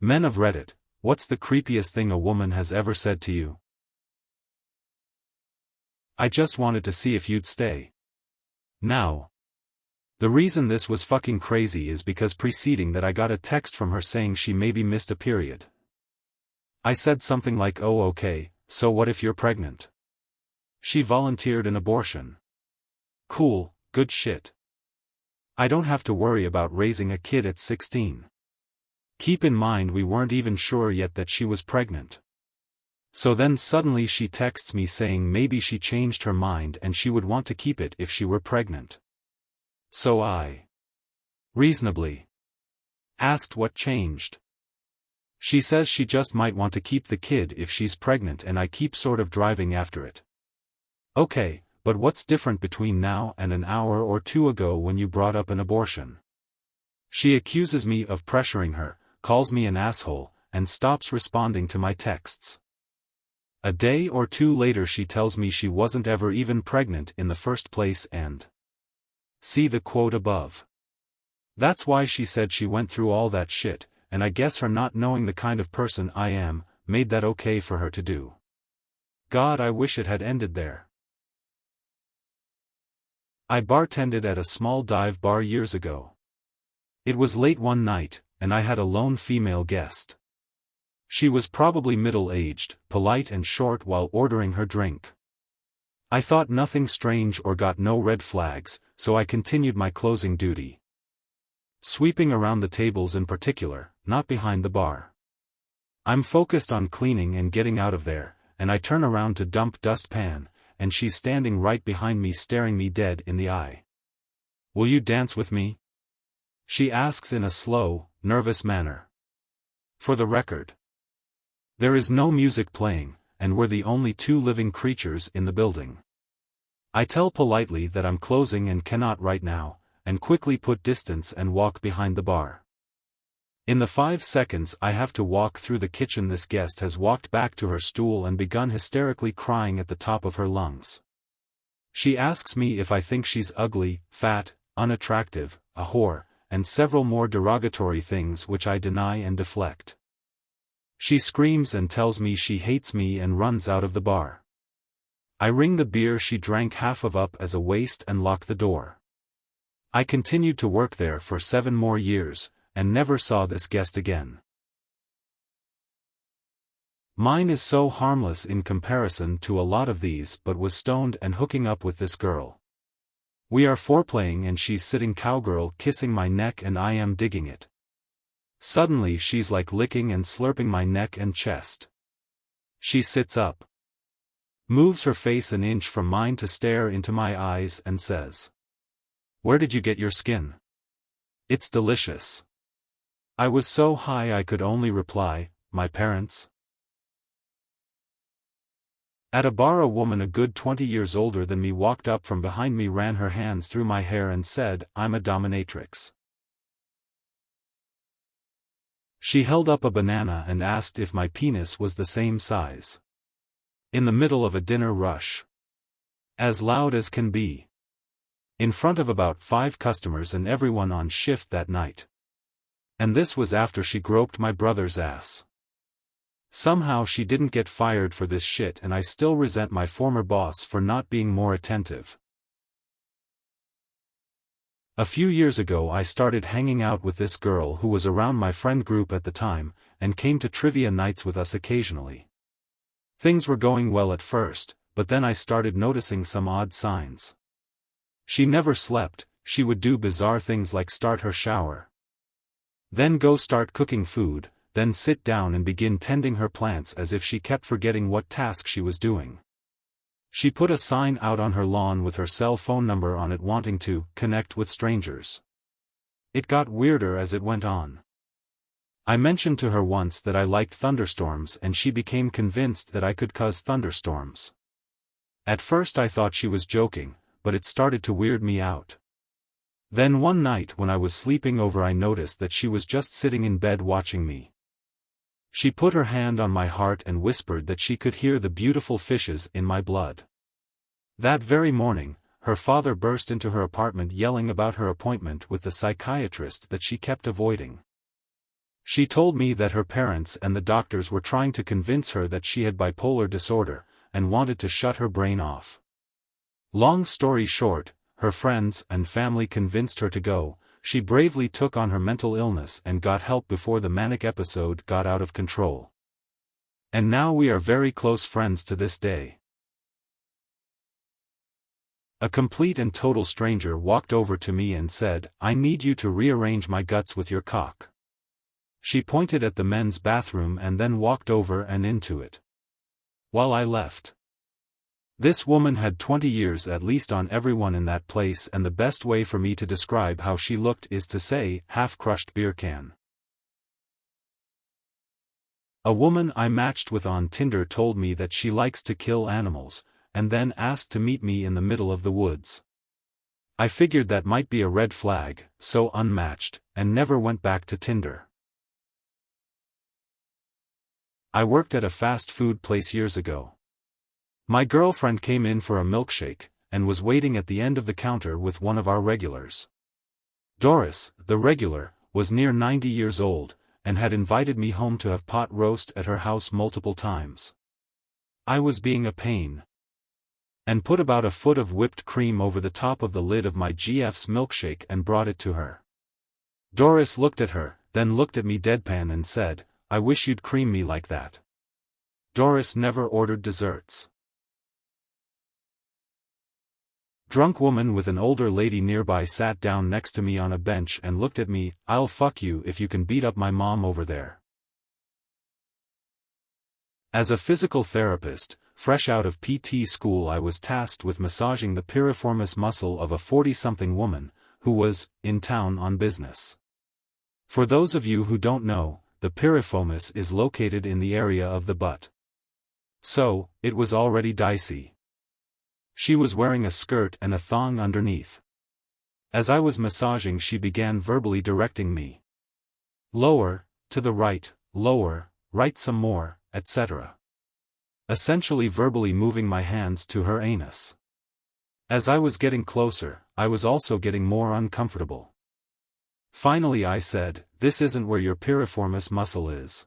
Men of Reddit, what's the creepiest thing a woman has ever said to you? I just wanted to see if you'd stay. Now. The reason this was fucking crazy is because preceding that I got a text from her saying she maybe missed a period. I said something like, "Oh okay, so what if you're pregnant?" She volunteered an abortion. Cool, good shit. I don't have to worry about raising a kid at 16. Keep in mind we weren't even sure yet that she was pregnant. So then suddenly she texts me saying maybe she changed her mind and she would want to keep it if she were pregnant. So I reasonably asked what changed. She says she just might want to keep the kid if she's pregnant and I keep sort of driving after it. Okay, but what's different between now and an hour or two ago when you brought up an abortion? She accuses me of pressuring her, calls me an asshole, and stops responding to my texts. A day or two later she tells me she wasn't ever even pregnant in the first place and see the quote above. That's why she said she went through all that shit, and I guess her not knowing the kind of person I am, made that okay for her to do. God, I wish it had ended there. I bartended at a small dive bar years ago. It was late one night, and I had a lone female guest. She was probably middle-aged, polite and short while ordering her drink. I thought nothing strange or got no red flags, so I continued my closing duty. Sweeping around the tables in particular, not behind the bar. I'm focused on cleaning and getting out of there, and I turn around to dump dustpan, and she's standing right behind me staring me dead in the eye. "Will you dance with me?" she asks in a slow, nervous manner. For the record, there is no music playing, and we're the only two living creatures in the building. I tell politely that I'm closing and cannot right now, and quickly put distance and walk behind the bar. In the 5 seconds I have to walk through the kitchen, this guest has walked back to her stool and begun hysterically crying at the top of her lungs. She asks me if I think she's ugly, fat, unattractive, a whore, and several more derogatory things which I deny and deflect. She screams and tells me she hates me and runs out of the bar. I wring the beer she drank half of up as a waste and lock the door. I continued to work there for 7 more years, and never saw this guest again. Mine is so harmless in comparison to a lot of these, but was stoned and hooking up with this girl. We are foreplaying and she's sitting cowgirl kissing my neck and I am digging it. Suddenly she's like licking and slurping my neck and chest. She sits up, moves her face an inch from mine to stare into my eyes and says, "Where did you get your skin? It's delicious." I was so high I could only reply, "My parents." At a bar, a woman a good 20 years older than me walked up from behind me, ran her hands through my hair and said, "I'm a dominatrix." She held up a banana and asked if my penis was the same size. In the middle of a dinner rush. As loud as can be. In front of about 5 customers and everyone on shift that night. And this was after she groped my brother's ass. Somehow she didn't get fired for this shit, and I still resent my former boss for not being more attentive. A few years ago I started hanging out with this girl who was around my friend group at the time, and came to trivia nights with us occasionally. Things were going well at first, but then I started noticing some odd signs. She never slept, she would do bizarre things like start her shower, then go start cooking food, then sit down and begin tending her plants as if she kept forgetting what task she was doing. She put a sign out on her lawn with her cell phone number on it, wanting to connect with strangers. It got weirder as it went on. I mentioned to her once that I liked thunderstorms and she became convinced that I could cause thunderstorms. At first I thought she was joking, but it started to weird me out. Then one night when I was sleeping over, I noticed that she was just sitting in bed watching me. She put her hand on my heart and whispered that she could hear the beautiful fishes in my blood. That very morning, her father burst into her apartment yelling about her appointment with the psychiatrist that she kept avoiding. She told me that her parents and the doctors were trying to convince her that she had bipolar disorder, and wanted to shut her brain off. Long story short, her friends and family convinced her to go. She bravely took on her mental illness and got help before the manic episode got out of control. And now we are very close friends to this day. A complete and total stranger walked over to me and said, "I need you to rearrange my guts with your cock." She pointed at the men's bathroom and then walked over and into it. While I left. This woman had 20 years at least on everyone in that place, and the best way for me to describe how she looked is to say, half-crushed beer can. A woman I matched with on Tinder told me that she likes to kill animals, and then asked to meet me in the middle of the woods. I figured that might be a red flag, so unmatched, and never went back to Tinder. I worked at a fast food place years ago. My girlfriend came in for a milkshake, and was waiting at the end of the counter with one of our regulars. Doris, the regular, was near 90 years old, and had invited me home to have pot roast at her house multiple times. I was being a pain, and put about a foot of whipped cream over the top of the lid of my GF's milkshake and brought it to her. Doris looked at her, then looked at me deadpan and said, "I wish you'd cream me like that." Doris never ordered desserts. Drunk woman with an older lady nearby sat down next to me on a bench and looked at me, "I'll fuck you if you can beat up my mom over there." As a physical therapist, fresh out of PT school, I was tasked with massaging the piriformis muscle of a 40-something woman, who was, in town on business. For those of you who don't know, the piriformis is located in the area of the butt. So, it was already dicey. She was wearing a skirt and a thong underneath. As I was massaging, she began verbally directing me. Lower, to the right, lower, right some more, etc. Essentially verbally moving my hands to her anus. As I was getting closer, I was also getting more uncomfortable. Finally I said, "This isn't where your piriformis muscle is."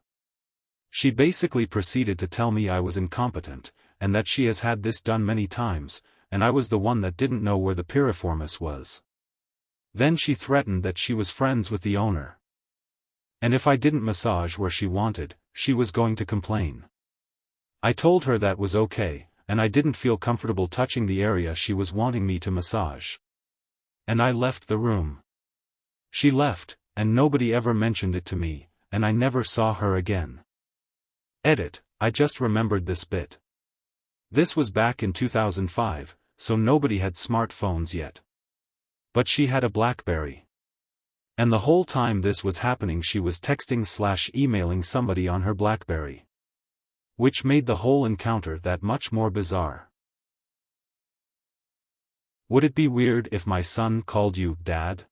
She basically proceeded to tell me I was incompetent, and that she has had this done many times, and I was the one that didn't know where the piriformis was. Then she threatened that she was friends with the owner, and if I didn't massage where she wanted, she was going to complain. I told her that was okay, and I didn't feel comfortable touching the area she was wanting me to massage. And I left the room. She left, and nobody ever mentioned it to me, and I never saw her again. Edit, I just remembered this bit. This was back in 2005, so nobody had smartphones yet. But she had a BlackBerry. And the whole time this was happening she was texting/emailing somebody on her BlackBerry. Which made the whole encounter that much more bizarre. Would it be weird if my son called you Dad?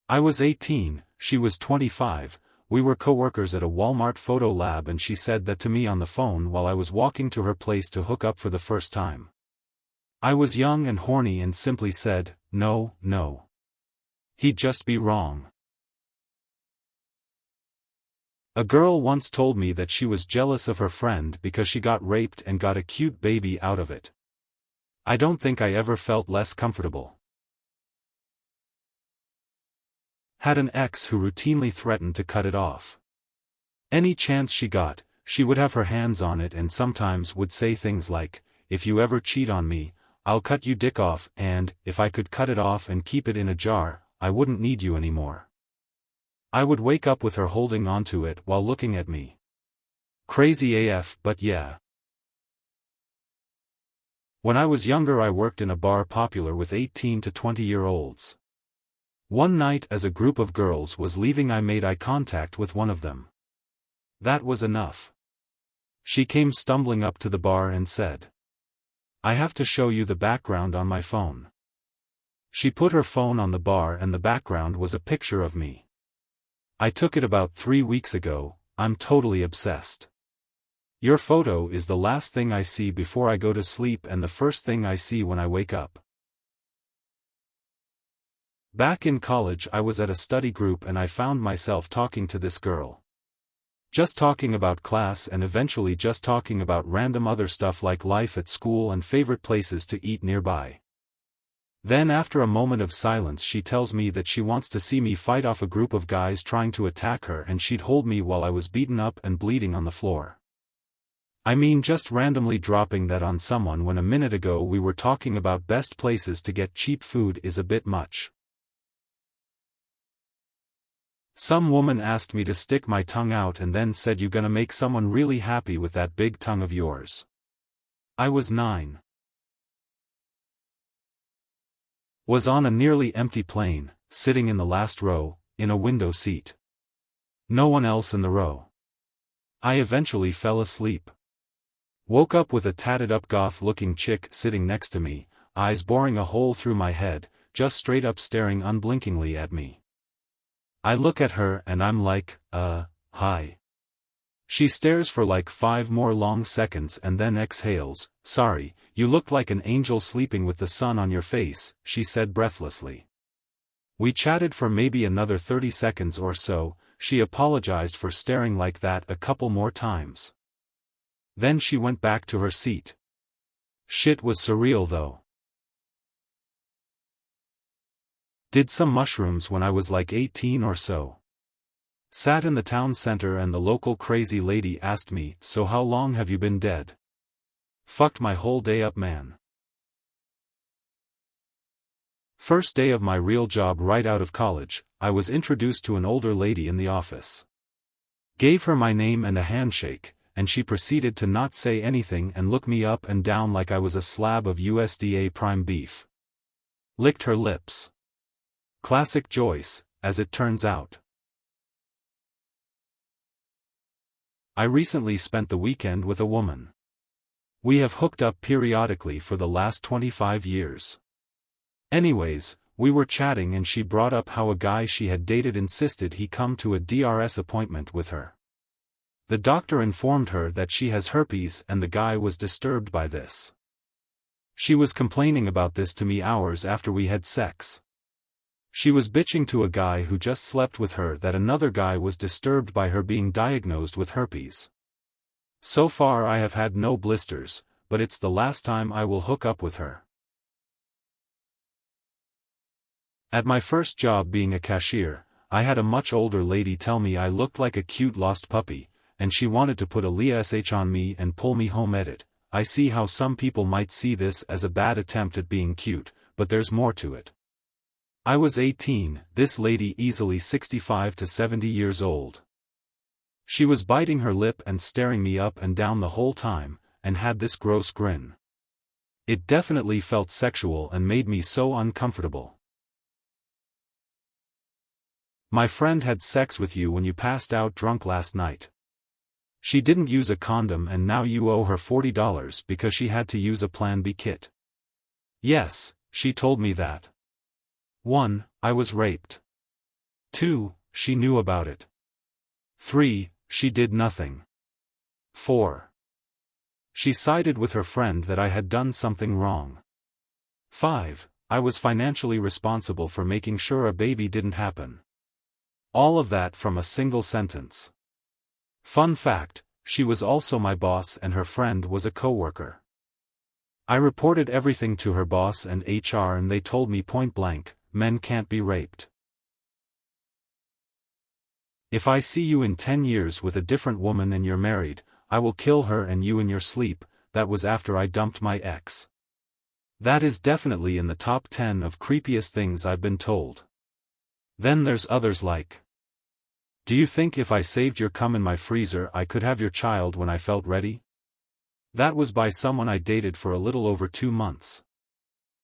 I was 18, she was 25. We were co-workers at a Walmart photo lab, and she said that to me on the phone while I was walking to her place to hook up for the first time. I was young and horny and simply said, "No, no. He'd just be wrong." A girl once told me that she was jealous of her friend because she got raped and got a cute baby out of it. I don't think I ever felt less comfortable. Had an ex who routinely threatened to cut it off. Any chance she got, she would have her hands on it and sometimes would say things like, "If you ever cheat on me, I'll cut you dick off, and, if I could cut it off and keep it in a jar, I wouldn't need you anymore." I would wake up with her holding onto it while looking at me. Crazy AF, but yeah. When I was younger I worked in a bar popular with 18 to 20-year-olds. One night as a group of girls was leaving I made eye contact with one of them. That was enough. She came stumbling up to the bar and said, "I have to show you the background on my phone." She put her phone on the bar and the background was a picture of me. "I took it about 3 weeks ago, I'm totally obsessed. Your photo is the last thing I see before I go to sleep and the first thing I see when I wake up." Back in college I was at a study group and I found myself talking to this girl. Just talking about class and eventually just talking about random other stuff like life at school and favorite places to eat nearby. Then after a moment of silence she tells me that she wants to see me fight off a group of guys trying to attack her and she'd hold me while I was beaten up and bleeding on the floor. I mean, just randomly dropping that on someone when a minute ago we were talking about best places to get cheap food is a bit much. Some woman asked me to stick my tongue out and then said, "You gonna make someone really happy with that big tongue of yours." I was 9. Was on a nearly empty plane, sitting in the last row, in a window seat. No one else in the row. I eventually fell asleep. Woke up with a tatted-up goth-looking chick sitting next to me, eyes boring a hole through my head, just straight up staring unblinkingly at me. I look at her and I'm like, hi. She stares for like 5 more long seconds and then exhales. "Sorry, you looked like an angel sleeping with the sun on your face," she said breathlessly. We chatted for maybe another 30 seconds or so. She apologized for staring like that a couple more times. Then she went back to her seat. Shit was surreal though. Did some mushrooms when I was like 18 or so. Sat in the town center and the local crazy lady asked me, "So how long have you been dead?" Fucked my whole day up, man. First day of my real job right out of college, I was introduced to an older lady in the office. Gave her my name and a handshake, and she proceeded to not say anything and look me up and down like I was a slab of USDA prime beef. Licked her lips. Classic Joyce, as it turns out. I recently spent the weekend with a woman. We have hooked up periodically for the last 25 years. Anyways, we were chatting and she brought up how a guy she had dated insisted he come to a DRS appointment with her. The doctor informed her that she has herpes and the guy was disturbed by this. She was complaining about this to me hours after we had sex. She was bitching to a guy who just slept with her that another guy was disturbed by her being diagnosed with herpes. So far I have had no blisters, but it's the last time I will hook up with her. At my first job being a cashier, I had a much older lady tell me I looked like a cute lost puppy, and she wanted to put a Leah SH on me and pull me home. Edit. I see how some people might see this as a bad attempt at being cute, but there's more to it. I was 18, this lady easily 65 to 70 years old. She was biting her lip and staring me up and down the whole time, and had this gross grin. It definitely felt sexual and made me so uncomfortable. "My friend had sex with you when you passed out drunk last night. She didn't use a condom and now you owe her $40 because she had to use a Plan B kit." Yes, she told me that. 1. I was raped. 2. She knew about it. 3. She did nothing. 4. She sided with her friend that I had done something wrong. 5. I was financially responsible for making sure a baby didn't happen. All of that from a single sentence. Fun fact, she was also my boss and her friend was a coworker. I reported everything to her boss and HR and they told me point blank, men can't be raped. If I see you in 10 years with a different woman and you're married, I will kill her and you in your sleep. That was after I dumped my ex. That is definitely in the top 10 of creepiest things I've been told. Then there's others like, "Do you think if I saved your cum in my freezer I could have your child when I felt ready?" That was by someone I dated for a little over 2 months.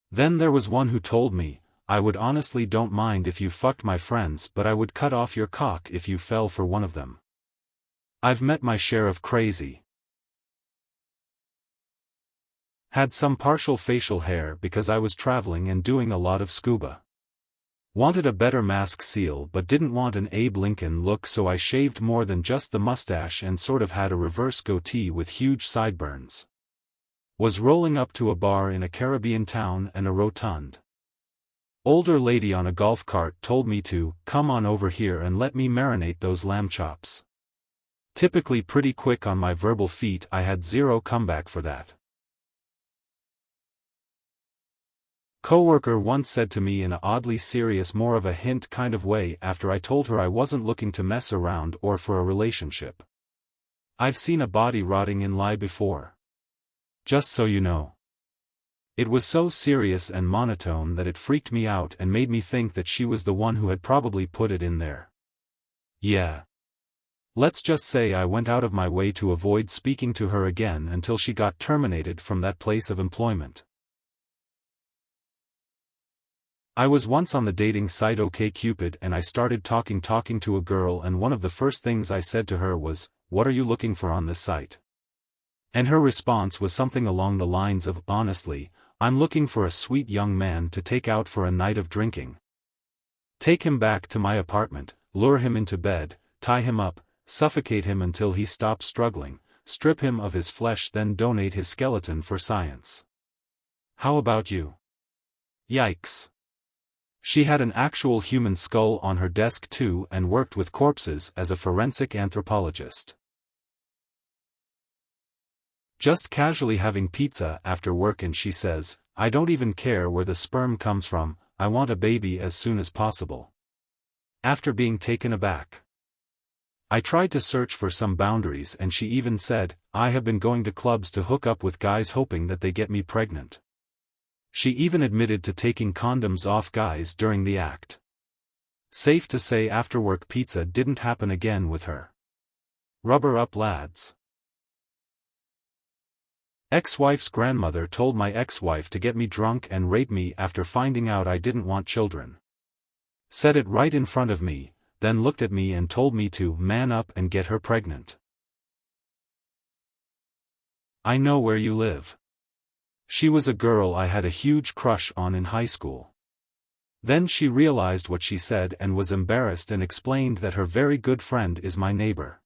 Then there was one who told me, "I would honestly don't mind if you fucked my friends but I would cut off your cock if you fell for one of them." I've met my share of crazy. Had some partial facial hair because I was traveling and doing a lot of scuba. Wanted a better mask seal but didn't want an Abe Lincoln look so I shaved more than just the mustache and sort of had a reverse goatee with huge sideburns. Was rolling up to a bar in a Caribbean town and a rotund. Older lady on a golf cart told me to come on over here and let me marinate those lamb chops. Typically pretty quick on my verbal feet, I had zero comeback for that. Coworker once said to me in a oddly serious, more of a hint kind of way after I told her I wasn't looking to mess around or for a relationship. I've seen a body rotting in lie before. Just so you know. It was so serious and monotone that it freaked me out and made me think that she was the one who had probably put it in there. Yeah. Let's just say I went out of my way to avoid speaking to her again until she got terminated from that place of employment. I was once on the dating site OkCupid and I started talking to a girl, and one of the first things I said to her was, "What are you looking for on this site?" And her response was something along the lines of, "Honestly, I'm looking for a sweet young man to take out for a night of drinking. Take him back to my apartment, lure him into bed, tie him up, suffocate him until he stops struggling, strip him of his flesh, then donate his skeleton for science. How about you?" Yikes. She had an actual human skull on her desk too and worked with corpses as a forensic anthropologist. Just casually having pizza after work and she says, "I don't even care where the sperm comes from, I want a baby as soon as possible." After being taken aback. I tried to search for some boundaries and she even said, "I have been going to clubs to hook up with guys hoping that they get me pregnant." She even admitted to taking condoms off guys during the act. Safe to say after-work pizza didn't happen again with her. Rubber up, lads. Ex-wife's grandmother told my ex-wife to get me drunk and rape me after finding out I didn't want children. Said it right in front of me, then looked at me and told me to man up and get her pregnant. I know where you live. She was a girl I had a huge crush on in high school. Then she realized what she said and was embarrassed and explained that her very good friend is my neighbor.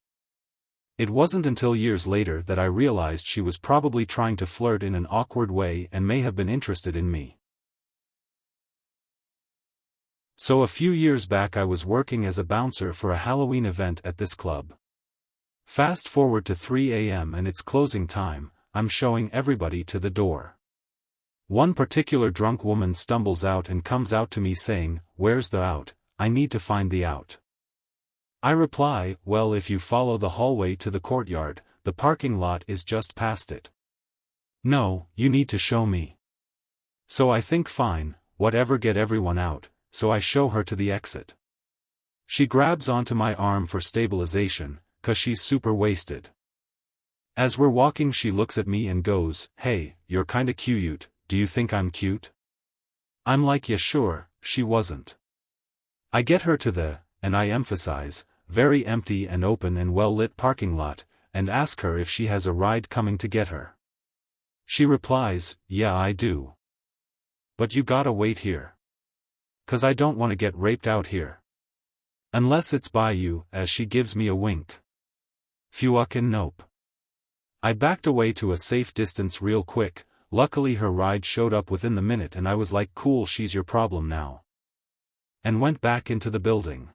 It wasn't until years later that I realized she was probably trying to flirt in an awkward way and may have been interested in me. So a few years back I was working as a bouncer for a Halloween event at this club. Fast forward to 3 a.m. and it's closing time. I'm showing everybody to the door. One particular drunk woman stumbles out and comes out to me saying, "Where's the out? I need to find the out." I reply, "Well, if you follow the hallway to the courtyard, the parking lot is just past it." "No, you need to show me." So I think fine, whatever, get everyone out, so I show her to the exit. She grabs onto my arm for stabilization, 'cause she's super wasted. As we're walking she looks at me and goes, "Hey, you're kinda cute, do you think I'm cute?" I'm like, "Yeah sure." She wasn't. I get her to the, and I emphasize, very empty and open and well-lit parking lot, and ask her if she has a ride coming to get her. She replies, "Yeah I do. But you gotta wait here. 'Cause I don't wanna get raped out here. Unless it's by you," as she gives me a wink. Fucking nope. I backed away to a safe distance real quick. Luckily her ride showed up within the minute and I was like, "Cool, she's your problem now." And went back into the building.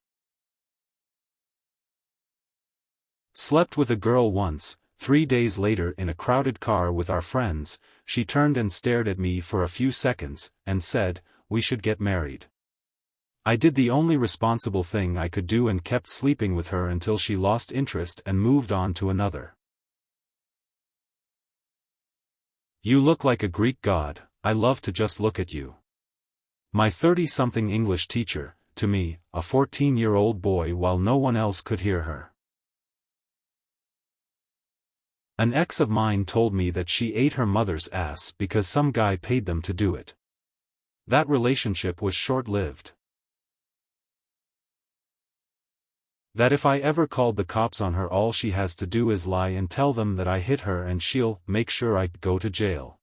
Slept with a girl once. 3 days later in a crowded car with our friends, she turned and stared at me for a few seconds, and said, "We should get married." I did the only responsible thing I could do and kept sleeping with her until she lost interest and moved on to another. You look like a Greek god, I love to just look at you. My 30-something English teacher, to me, a 14-year-old boy, while no one else could hear her. An ex of mine told me that she ate her mother's ass because some guy paid them to do it. That relationship was short-lived. That if I ever called the cops on her, all she has to do is lie and tell them that I hit her and she'll make sure I go to jail.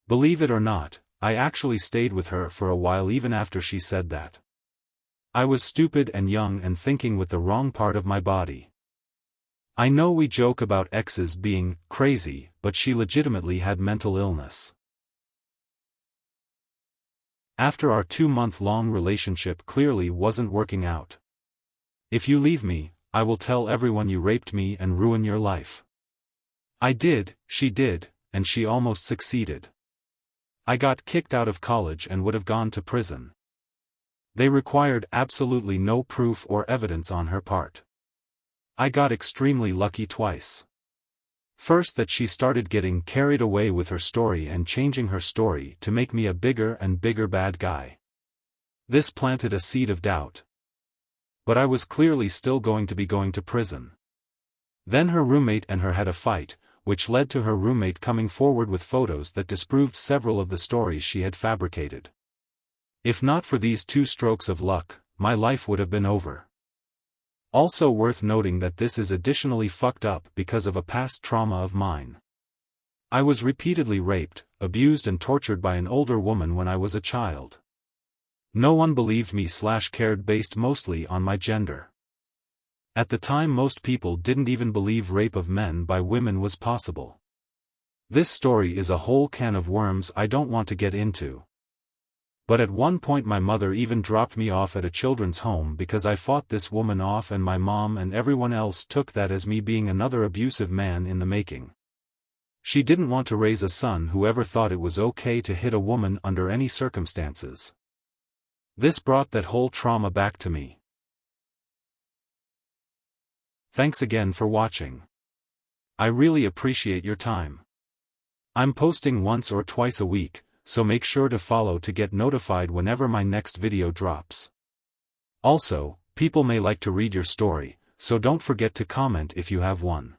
Believe it or not, I actually stayed with her for a while even after she said that. I was stupid and young and thinking with the wrong part of my body. I know we joke about exes being crazy, but she legitimately had mental illness. After our 2-month-long relationship clearly wasn't working out. If you leave me, I will tell everyone you raped me and ruin your life. I did, she did, and she almost succeeded. I got kicked out of college and would have gone to prison. They required absolutely no proof or evidence on her part. I got extremely lucky twice. First, that she started getting carried away with her story and changing her story to make me a bigger and bigger bad guy. This planted a seed of doubt. But I was clearly still going to prison. Then her roommate and her had a fight, which led to her roommate coming forward with photos that disproved several of the stories she had fabricated. If not for these 2 strokes of luck, my life would have been over. Also worth noting that this is additionally fucked up because of a past trauma of mine. I was repeatedly raped, abused and tortured by an older woman when I was a child. No one believed me/cared based mostly on my gender. At the time most people didn't even believe rape of men by women was possible. This story is a whole can of worms I don't want to get into. But at one point my mother even dropped me off at a children's home because I fought this woman off, and my mom and everyone else took that as me being another abusive man in the making. She didn't want to raise a son who ever thought it was okay to hit a woman under any circumstances. This brought that whole trauma back to me. Thanks again for watching. I really appreciate your time. I'm posting once or twice a week, so make sure to follow to get notified whenever my next video drops. Also, people may like to read your story, so don't forget to comment if you have one.